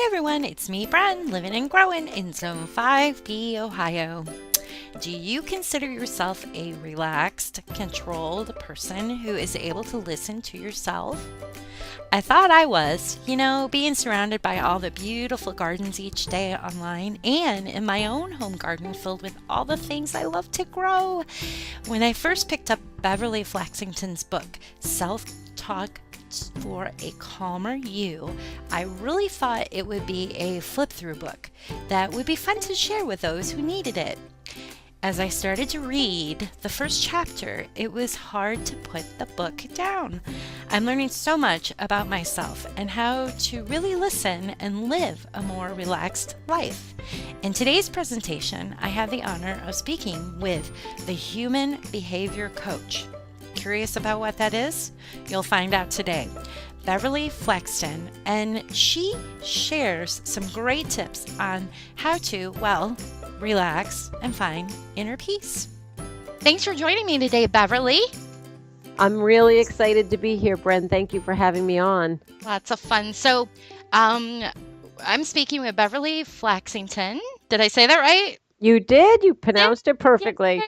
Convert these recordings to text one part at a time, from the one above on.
everyone, it's me, Bren, living and growing in Zone 5B, Ohio. Do you consider yourself a relaxed, controlled person who is able to listen to yourself? I thought I was, being surrounded by all the beautiful gardens each day online and in my own home garden filled with all the things I love to grow. When I first picked up Beverly Flaxington's book, SelfTalk for a Calmer You, I really thought it would be a flip through book that would be fun to share with those who needed it. As I started to read the first chapter, it was hard to put the book down. I'm learning so much about myself and how to really listen and live a more relaxed life. In today's presentation, I have the honor of speaking with the human behavior coach. Curious about what that is? You'll find out today. Beverly Flaxington, and she shares some great tips on how to, relax and find inner peace. Thanks for joining me today, Beverly. I'm really excited to be here, Bren. Thank you for having me on. Lots of fun. So, I'm speaking with Beverly Flaxington. Did I say that right? You did. You pronounced it perfectly.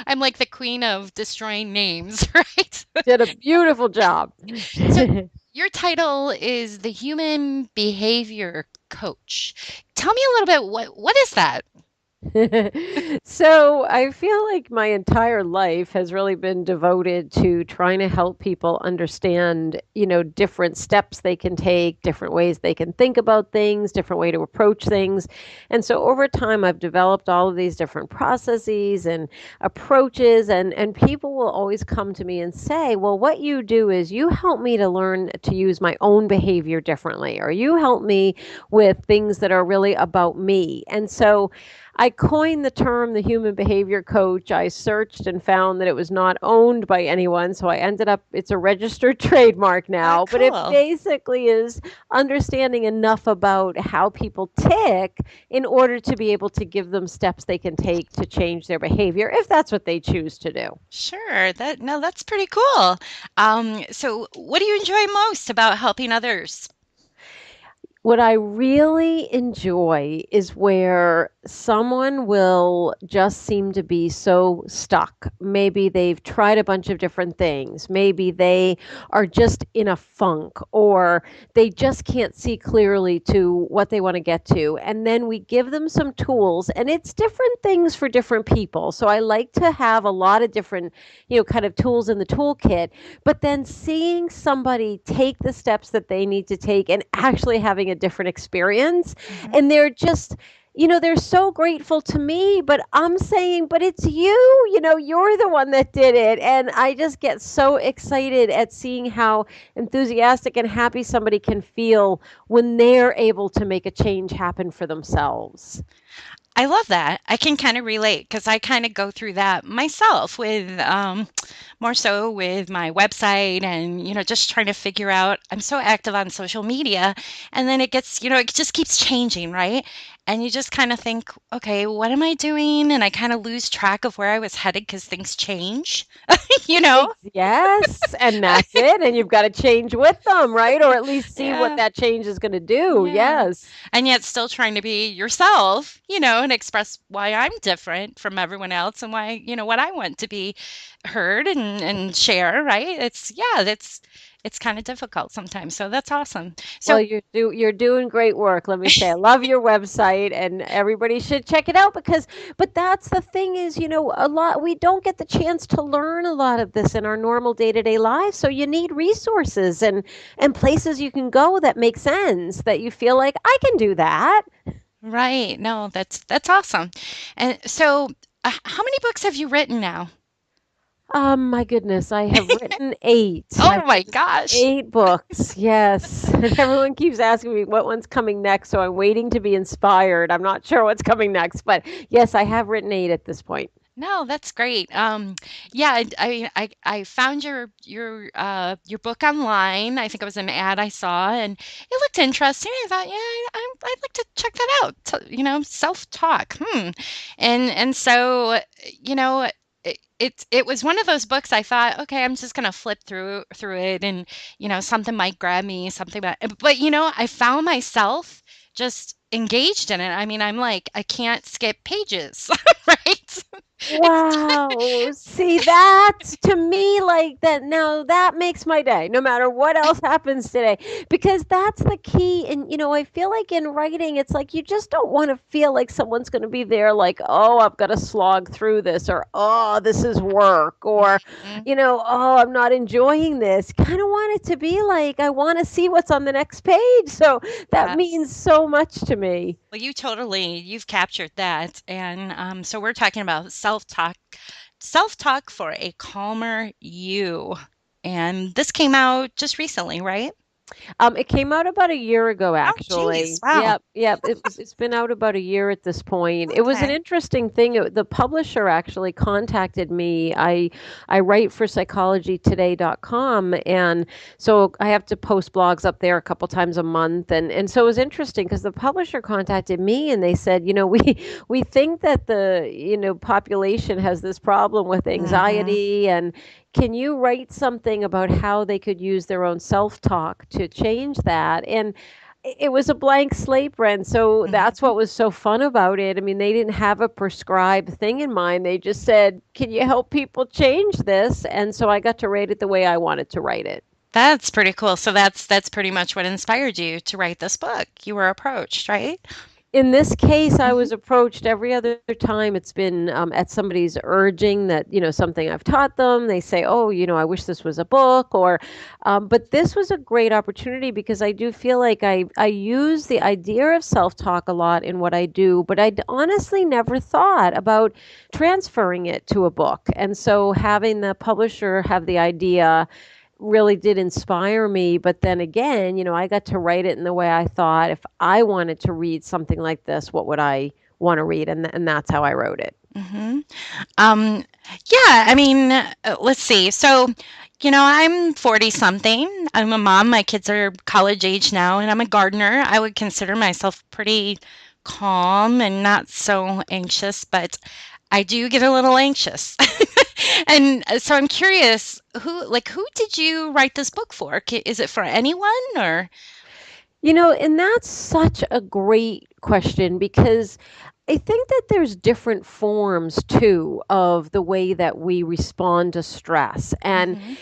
I'm like the queen of destroying names, right? Did a beautiful job. So your title is the human behavior coach. Tell me a little bit, what is that? So I feel like my entire life has really been devoted to trying to help people understand, different steps they can take, different ways they can think about things, different way to approach things. And so over time, I've developed all of these different processes and approaches, and people will always come to me and say, well, what you do is you help me to learn to use my own behavior differently, or you help me with things that are really about me. And so I coined the term the human behavior coach. I searched and found that it was not owned by anyone. So I ended up, it's a registered trademark now, but it basically is understanding enough about how people tick in order to be able to give them steps they can take to change their behavior if that's what they choose to do. Sure. That's pretty cool. So what do you enjoy most about helping others? What I really enjoy is where someone will just seem to be so stuck. Maybe they've tried a bunch of different things. Maybe they are just in a funk, or they just can't see clearly to what they want to get to. And then we give them some tools, and it's different things for different people. So I like to have a lot of different, kind of tools in the toolkit, but then seeing somebody take the steps that they need to take and actually having a different experience. Mm-hmm. And they're just, they're so grateful to me, but I'm saying, but it's you, you're the one that did it. And I just get so excited at seeing how enthusiastic and happy somebody can feel when they're able to make a change happen for themselves. I love that. I can kind of relate because I kind of go through that myself with more so with my website and, just trying to figure out. I'm so active on social media, and then it gets, it just keeps changing, right? And you just kind of think, okay, what am I doing? And I kind of lose track of where I was headed because things change, Yes, and that's it. And you've got to change with them, right? Or at least see what that change is going to do. Yeah. Yes. And yet still trying to be yourself, and express why I'm different from everyone else and why, what I want to be heard and share, right? It's kind of difficult sometimes. So that's awesome. So Well, you're doing great work. Let me say, I love your website, and everybody should check it out but that's the thing is, a lot we don't get the chance to learn a lot of this in our normal day-to-day lives. So you need resources and places you can go that make sense, that you feel like I can do that. right. No, that's awesome. And so how many books have you written now? My goodness, I have written 8. Oh my gosh. 8 books, yes. And everyone keeps asking me what one's coming next, so I'm waiting to be inspired. I'm not sure what's coming next, but yes, I have written 8 at this point. No, that's great. Yeah, I found your book online. I think it was an ad I saw, and it looked interesting. I thought, yeah, I'd like to check that out. Self-talk. And so, it was one of those books I thought, okay, I'm just gonna flip through it, and something might grab me, something but I found myself just engaged in it. I mean, I'm like, I can't skip pages, right? It's Wow. See, that's to me like that. Now that makes my day, no matter what else happens today, because that's the key. And, I feel like in writing, it's like you just don't want to feel like someone's going to be there, like, oh, I've got to slog through this, or oh, this is work, or, Mhm. oh, I'm not enjoying this. Kind of want it to be like, I want to see what's on the next page. So that Yes. means so much to me. Well, you've captured that. And so we're talking about self-talk for a calmer you. And this came out just recently, right? It came out about a year ago, Oh, geez. actually. Wow. Yep. It's been out about a year at this point. It was an Okay. interesting thing. The publisher actually contacted me. I write for psychologytoday.com, and so I have to post blogs up there a couple times a month. And so it was interesting because the publisher contacted me and they said, we think that the, population has this problem with Hmm. anxiety, and can you write something about how they could use their own self-talk to change that? And it was a blank slate, Brent. So that's Hmm. what was so fun about it. I mean, they didn't have a prescribed thing in mind. They just said, can you help people change this? And so I got to write it the way I wanted to write it. That's pretty cool. So that's pretty much what inspired you to write this book. You were approached, right? In this case, I Hmm. was approached every other time. It's been at somebody's urging that, something I've taught them. They say, oh, I wish this was a book, but this was a great opportunity because I do feel like I use the idea of self-talk a lot in what I do, but I honestly never thought about transferring it to a book. And so having the publisher have the idea really did inspire me. But then again, I got to write it in the way I thought if I wanted to read something like this, what would I want to read? And that's how I wrote it. Hmm. Um, yeah, I mean, let's see. So, I'm 40 something. I'm a mom. My kids are college age now, and I'm a gardener. I would consider myself pretty calm and not so anxious, but I do get a little anxious. And so I'm curious, who did you write this book for? Is it for anyone or? And that's such a great question because I think that there's different forms too of the way that we respond to stress. And Hmm.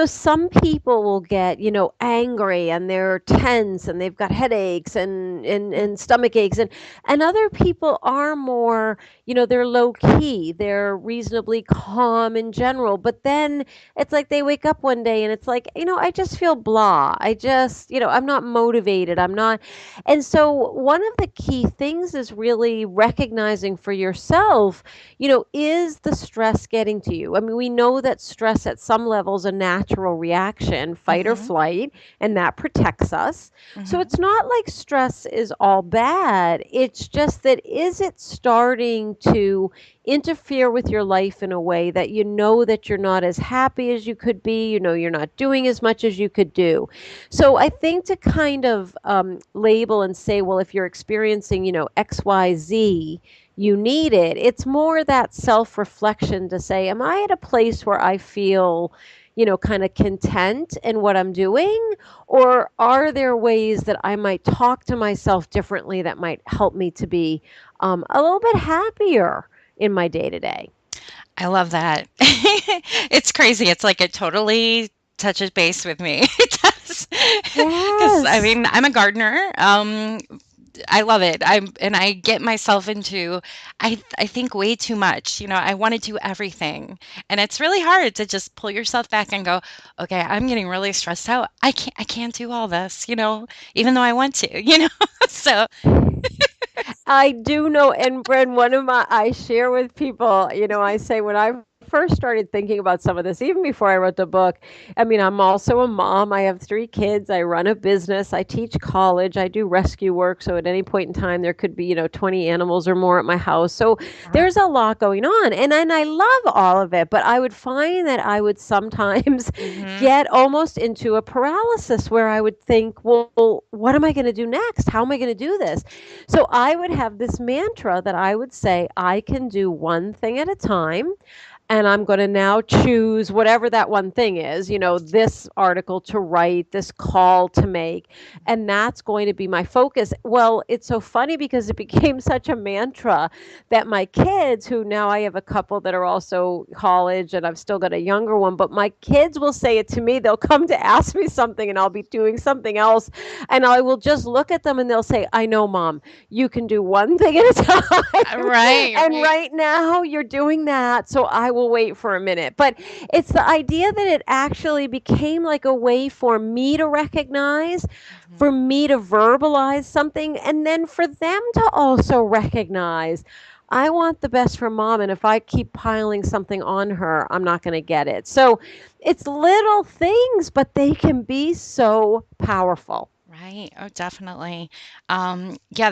some people will get, angry and they're tense and they've got headaches and stomach aches, and other people are more, they're low key, they're reasonably calm in general. But then it's like they wake up one day and it's like, I just feel blah. I just, I'm not motivated. I'm not. And so one of the key things is really recognizing for yourself, is the stress getting to you? I mean, we know that stress at some level is a natural reaction, fight or Hmm. flight, and that protects us. So Hmm. it's not like stress is all bad. It's just that is it starting to interfere with your life in a way that that you're not as happy as you could be, you're not doing as much as you could do. So I think to kind of label and say, well, if you're experiencing, XYZ, you need it. It's more that self reflection to say, am I at a place where I feel, kind of content in what I'm doing? Or are there ways that I might talk to myself differently that might help me to be a little bit happier in my day to day? I love that. It's crazy. It's like it totally touches base with me. It does. Because I Yes. mean, I'm a gardener. I love it. I get myself into I think way too much. I want to do everything. And it's really hard to just pull yourself back and go, okay, I'm getting really stressed out. I can't do all this, even though I want to. So, I do know, and Bren, I share with people, I say when I first started thinking about some of this, even before I wrote the book, I mean, I'm also a mom. I have 3 kids. I run a business. I teach college. I do rescue work. So at any point in time, there could be, 20 animals or more at my house. So wow. there's a lot going on. And I love all of it. But I would find that I would sometimes Mhm. get almost into a paralysis where I would think, well, what am I going to do next? How am I going to do this? So I would have this mantra that I would say, I can do one thing at a time. and I'm going to now choose whatever that one thing is, this article to write, this call to make, and that's going to be my focus. Well, it's so funny because it became such a mantra that my kids, who now I have a couple that are also college and I've still got a younger one, but my kids will say it to me. They'll come to ask me something and I'll be doing something else. And I will just look at them and they'll say, I know, Mom, you can do one thing at a time. Right, And right. right now you're doing that. So I will wait for a minute. But it's the idea that it actually became like a way for me to recognize, Mhm. for me to verbalize something, and then for them to also recognize. I want the best for Mom, and if I keep piling something on her, I'm not going to get it. So it's little things, but they can be so powerful. Right. Oh, definitely. Yeah,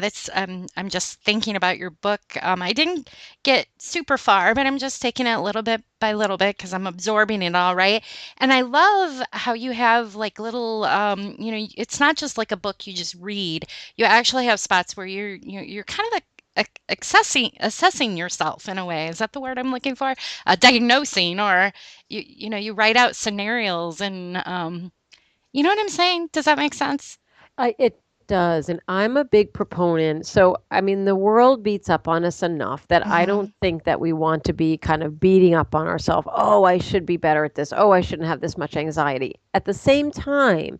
I'm just thinking about your book. I didn't get super far, but I'm just taking it little bit by little bit because I'm absorbing it all, right? And I love how you have like little, it's not just like a book you just read. You actually have spots where you're kind of like assessing yourself in a way. Is that the word I'm looking for? Diagnosing, or you write out scenarios and you know what I'm saying? Does that make sense? It does. And I'm a big proponent. So, I mean, the world beats up on us enough that I don't Mhm. think that we want to be kind of beating up on ourselves. Oh, I should be better at this. Oh, I shouldn't have this much anxiety. At the same time,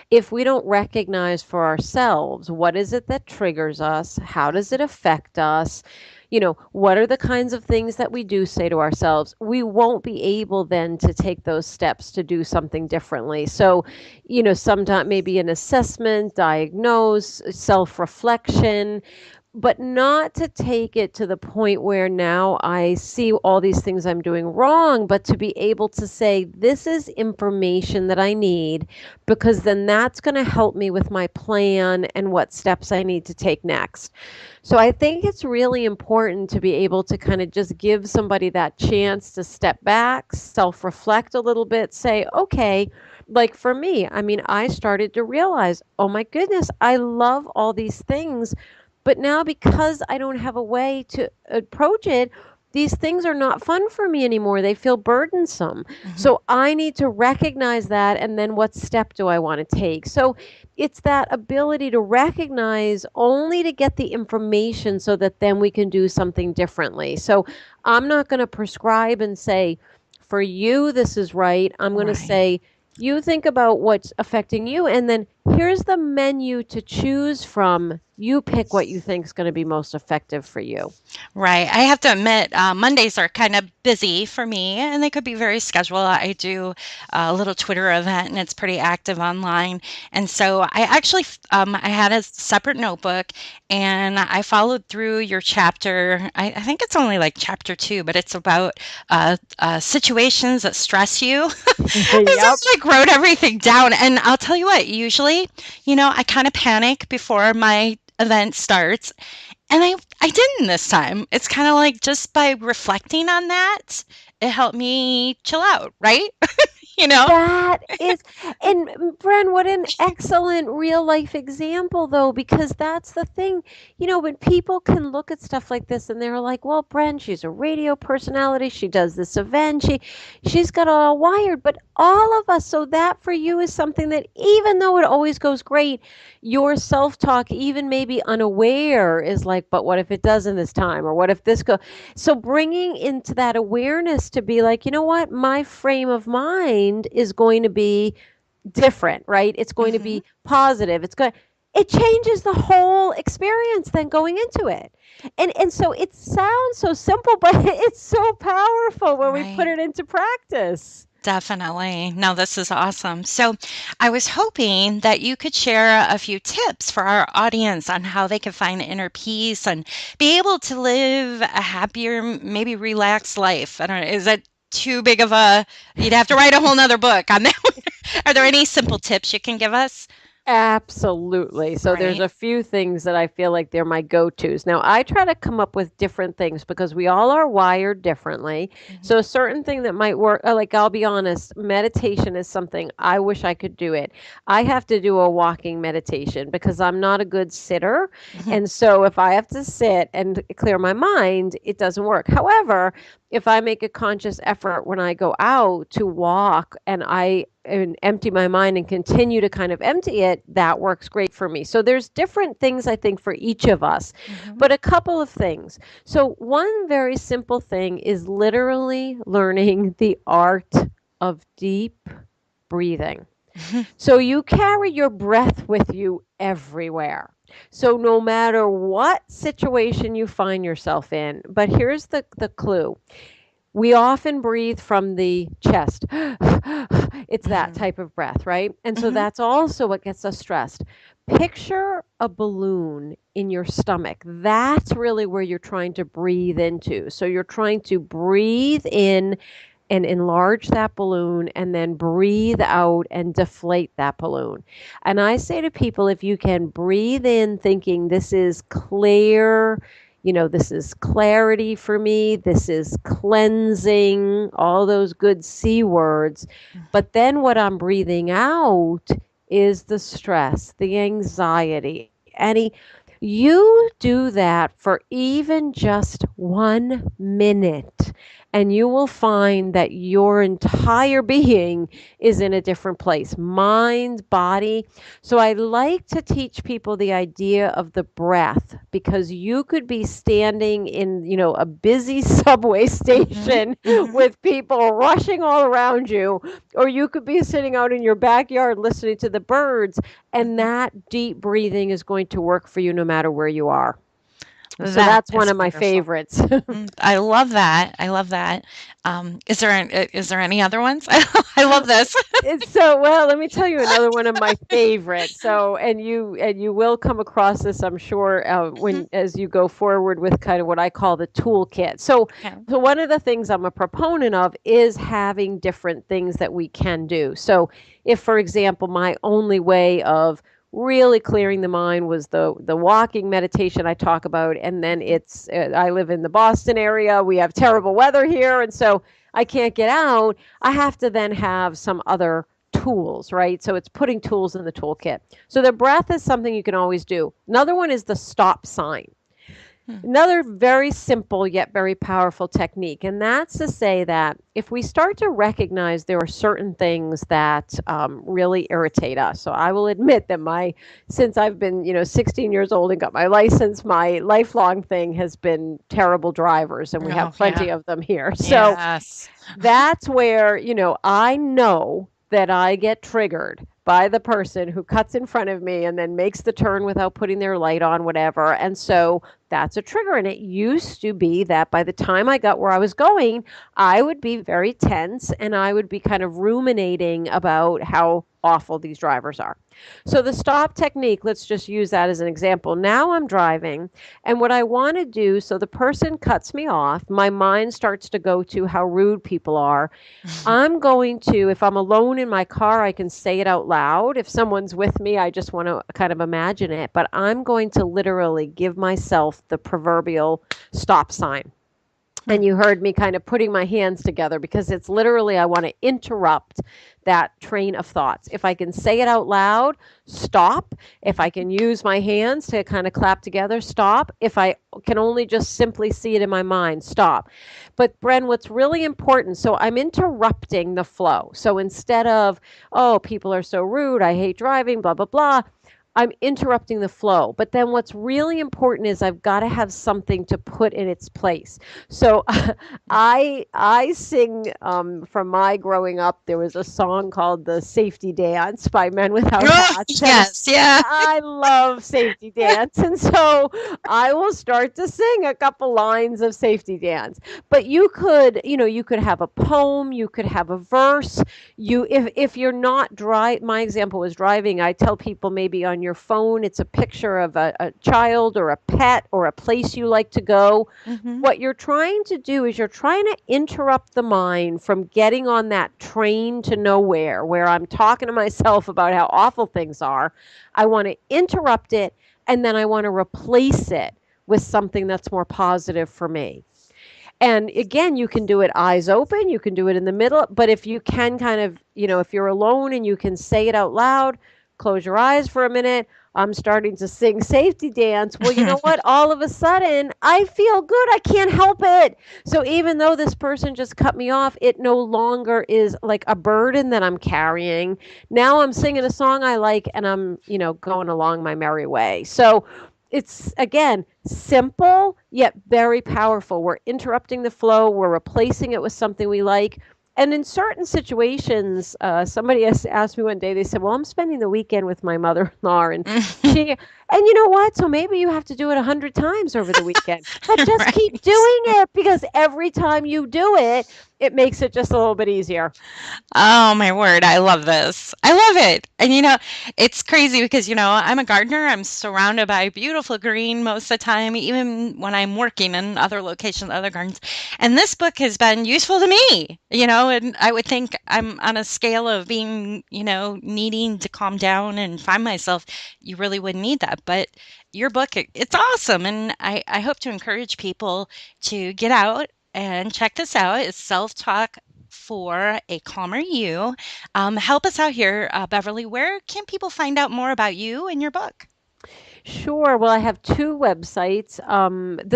if we don't recognize for ourselves what is it that triggers us, how does it affect us, what are the kinds of things that we do say to ourselves, we won't be able then to take those steps to do something differently. So, sometimes maybe an assessment, diagnose, self reflection, but not to take it to the point where now I see all these things I'm doing wrong, but to be able to say, this is information that I need, because then that's going to help me with my plan and what steps I need to take next. So I think it's really important to be able to kind of just give somebody that chance to step back, self reflect a little bit, say, okay, like for me, I mean, I started to realize, oh my goodness, I love all these things. But now, because I don't have a way to approach it, these things are not fun for me anymore. They feel burdensome. Mhm. So I need to recognize that. And then what step do I want to take? So it's that ability to recognize only to get the information so that then we can do something differently. So I'm not going to prescribe and say, for you, this is right. I'm going to Right. say, you think about what's affecting you, and then here's the menu to choose from. You pick what you think is going to be most effective for you. Right. I have to admit, Mondays are kind of busy for me, and they could be very scheduled. I do a little Twitter event, and it's pretty active online. And so I actually, I had a separate notebook, and I followed through your chapter. I think it's only like chapter 2, but it's about situations that stress you. I Yep. just like wrote everything down, and I'll tell you what. Usually, I kind of panic before my event starts, and I didn't this time. It's kind of like just by reflecting on that, it helped me chill out, right? You know? That is, and Bren, what an excellent real life example, though, because that's the thing. When people can look at stuff like this and they're like, well, Bren, she's a radio personality. She does this event. She's got it all wired. But all of us, so that for you is something that even though it always goes great, your self talk, even maybe unaware, is like, but what if it doesn't this time? Or what if this goes? So bringing into that awareness to be like, you know what, my frame of mind is going to be different, right? It's going to Hmm. be positive. It changes the whole experience then going into it. And so it sounds so simple, but it's so powerful when we put Right. it into practice. Definitely. No, this is awesome. So, I was hoping that you could share a few tips for our audience on how they can find inner peace and be able to live a happier, maybe relaxed life. I don't know. Is that too big of a, you'd have to write a whole nother book on that one. Are there any simple tips you can give us? Absolutely. So there's Right. a few things that I feel like they're my go-tos. Now, I try to come up with different things because we all are wired differently. Hmm. So a certain thing that might work, like I'll be honest, meditation is something I wish I could do it. I have to do a walking meditation because I'm not a good sitter. Hmm. And so if I have to sit and clear my mind, it doesn't work. However, if I make a conscious effort when I go out to walk and empty my mind and continue to kind of empty it, that works great for me. So there's different things I think for each of us, Mhm. but a couple of things. So one very simple thing is literally learning the art of deep breathing. So you carry your breath with you everywhere. So no matter what situation you find yourself in, but here's the clue. We often breathe from the chest. It's that Mhm. type of breath, right? And so Mhm. that's also what gets us stressed. Picture a balloon in your stomach. That's really where you're trying to breathe into. So you're trying to breathe in and enlarge that balloon and then breathe out and deflate that balloon. And I say to people, if you can breathe in thinking this is clear, this is clarity for me, this is cleansing, all those good C words. But then what I'm breathing out is the stress, the anxiety, you do that for even just 1 minute, and you will find that your entire being is in a different place, mind, body. So I like to teach people the idea of the breath, because you could be standing in, a busy subway Mhm. station Mhm. with people rushing all around you, or you could be sitting out in your backyard listening to the birds, and Mhm. that deep breathing is going to work for you no matter where you are. So That that's one is of my wonderful. favorites. I love that. I love that. Is there any other ones? I love this. It's so well, let me tell you another one of my favorites. So, and you will come across this, I'm sure, Mhm. when as you go forward with kind of what I call the toolkit. So, Okay. so one of the things I'm a proponent of is having different things that we can do. So, if, for example, my only way of really clearing the mind was the walking meditation I talk about, and then I live in the Boston area. We have terrible weather here, and so I can't get out. I have to then have some other tools, right? So it's putting tools in the toolkit. So the breath is something you can always do. Another one is the stop sign. Hmm. Another very simple yet very powerful technique. And that's to say that if we start to recognize there are certain things that really irritate us. So I will admit that since I've been, 16 years old and got my license, my lifelong thing has been terrible drivers, and we have Oh, yeah. plenty of them here. So Yes. that's where, I know that I get triggered by the person who cuts in front of me and then makes the turn without putting their light on, whatever. And so that's a trigger. And it used to be that by the time I got where I was going, I would be very tense and I would be kind of ruminating about how awful these drivers are. So the stop technique, let's just use that as an example. Now I'm driving, and what I want to do, so the person cuts me off, my mind starts to go to how rude people are. I'm going to, if I'm alone in my car, I can say it out loud. If someone's with me, I just want to kind of imagine it. But I'm going to literally give myself the proverbial stop sign. Hmm. And you heard me kind of putting my hands together, because it's literally, I want to interrupt that train of thoughts. If I can say it out loud, stop. If I Mhm. can use my hands to kind of clap together, stop. If I can only just simply see it in my mind, stop. But Bren, what's really important, so I'm interrupting the flow. So instead of, oh, people are so rude, I hate driving, blah, blah, blah, I'm interrupting the flow. But then what's really important is I've got to have something to put in its place. So I sing, from my growing up. There was a song called "The Safety Dance" by Men Without Oh, Hats, and yes. Yeah. I love Safety Dance, and so I will start to sing a couple lines of Safety Dance. But you could have a poem, you could have a verse. If you're not my example was driving. I tell people, maybe on your phone it's a picture of a child or a pet or a place you like to go. Mhm. What you're trying to do is you're trying to interrupt the mind from getting on that train to nowhere where I'm talking to myself about how awful things are. I want to interrupt it, and then I want to replace it with something that's more positive for me. And again, you can do it eyes open, you can do it in the middle, but if you can kind of, if you're alone and you can say it out loud, close your eyes for a minute. I'm starting to sing safety dance. Well, you know what? All of a sudden, I feel good. I can't help it. So even though this person just cut me off, it no longer is like a burden that I'm carrying. Now I'm singing a song I like and I'm, going along my merry way. So it's again simple yet very powerful. We're interrupting the flow, we're replacing it with something we like. And in certain situations, somebody asked me one day, they said, well, I'm spending the weekend with my mother-in-law and and you know what? So maybe you have to do it 100 times over the weekend, but just keep Right. doing it because every time you do it, it makes it just a little bit easier. Oh my word, I love this. I love it. And it's crazy because I'm a gardener. I'm surrounded by beautiful green most of the time, even when I'm working in other locations, other gardens. And this book has been useful to me, and I would think I'm on a scale of being, needing to calm down and find myself, you really wouldn't need that. But your book, it's awesome. And I hope to encourage people to get out and check this out. It's Self-Talk for a Calmer You. Help us out here, Beverly. Where can people find out more about you and your book? Sure. Well, I have two websites.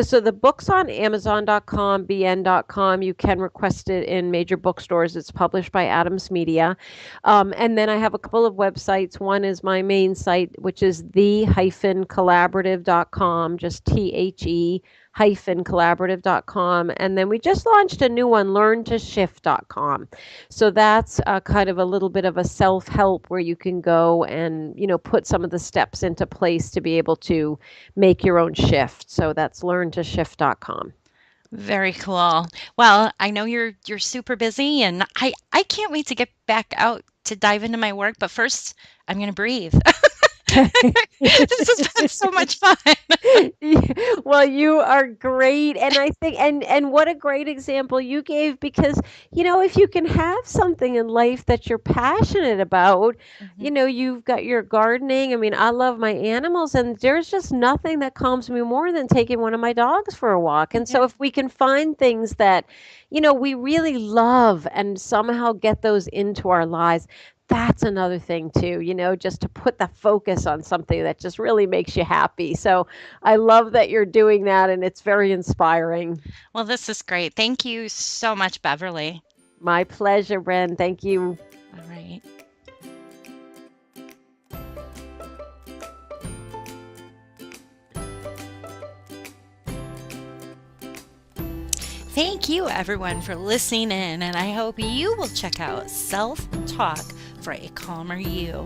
So the book's on Amazon.com, BN.com. You can request it in major bookstores. It's published by Adams Media. And then I have a couple of websites. One is my main site, which is the-collaborative.com, just the-collaborative.com. And then we just launched a new one, learntoshift.com. So that's kind of a little bit of a self-help where you can go and, put some of the steps into place to be able to make your own shift. So that's learntoshift.com. Very cool. Well, I know you're super busy, and I can't wait to get back out to dive into my work. But first, I'm going to breathe. This has been so much fun. Well, you are great, and I think and what a great example you gave, because if you can have something in life that you're passionate about, Mhm. you've got your gardening. I mean, I love my animals, and there's just nothing that calms me more than taking one of my dogs for a walk. And so Yeah. if we can find things that we really love and somehow get those into our lives, that's another thing too, just to put the focus on something that just really makes you happy. So I love that you're doing that, and it's very inspiring. Well, this is great. Thank you so much, Beverly. My pleasure, Bren. Thank you. All right. Thank you, everyone, for listening in, and I hope you will check out Self Talk for a Calmer You.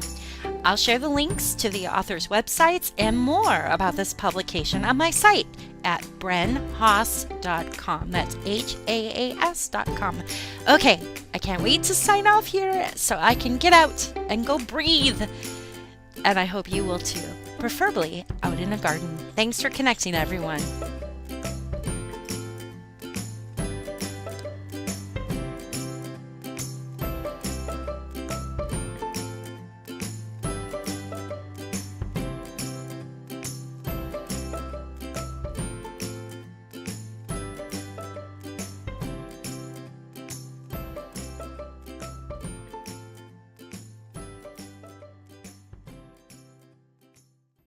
I'll share the links to the author's websites and more about this publication on my site at brenhaas.com. That's HAAS.com. Okay, I can't wait to sign off here so I can get out and go breathe. And I hope you will too, preferably out in a garden. Thanks for connecting, everyone.